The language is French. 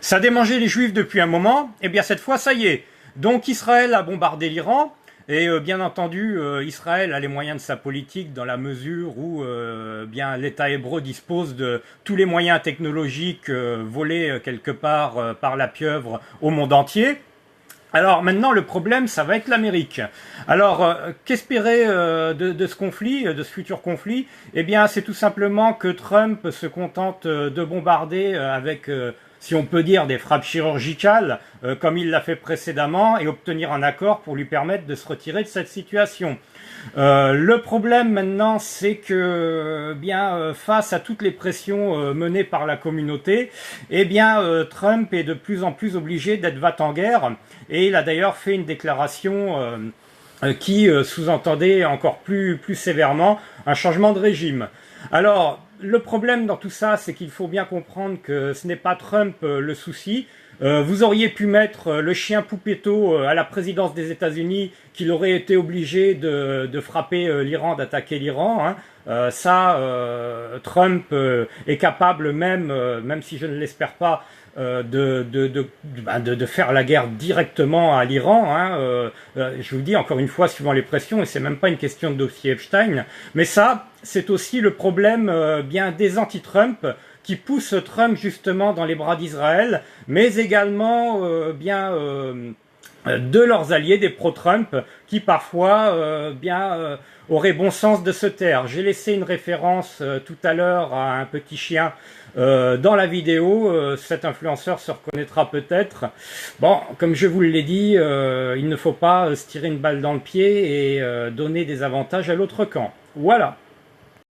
Ça démangeait les Juifs depuis un moment, et bien cette fois, ça y est. Donc Israël a bombardé l'Iran, et bien entendu, Israël a les moyens de sa politique dans la mesure où bien l'État hébreu dispose de tous les moyens technologiques volés quelque part par la pieuvre au monde entier. Alors maintenant, le problème, ça va être l'Amérique. Alors, qu'espérer de ce conflit, de ce futur conflit? Eh bien, c'est tout simplement que Trump se contente de bombarder avec, si on peut dire, des frappes chirurgicales, comme il l'a fait précédemment, et obtenir un accord pour lui permettre de se retirer de cette situation. Le problème maintenant, c'est que bien face à toutes les pressions menées par la communauté, eh bien Trump est de plus en plus obligé d'être va-t-en-guerre, et il a d'ailleurs fait une déclaration qui sous-entendait encore plus sévèrement un changement de régime. Alors, le problème dans tout ça, c'est qu'il faut bien comprendre que ce n'est pas Trump le souci. Vous auriez pu mettre le chien Poupetto à la présidence des États-Unis, qu'il aurait été obligé de frapper l'Iran, d'attaquer l'Iran. Hein. Trump est capable même si je ne l'espère pas, de faire la guerre directement à l'Iran. Hein. Je vous dis encore une fois, suivant les pressions, et c'est même pas une question de dossier Epstein, mais ça, c'est aussi le problème bien des anti-Trump, qui poussent Trump justement dans les bras d'Israël, mais également de leurs alliés, des pro-Trump, qui parfois auraient bon sens de se taire. J'ai laissé une référence tout à l'heure à un petit chien dans la vidéo. Cet influenceur se reconnaîtra peut-être. Bon, comme je vous l'ai dit, il ne faut pas se tirer une balle dans le pied et donner des avantages à l'autre camp. Voilà.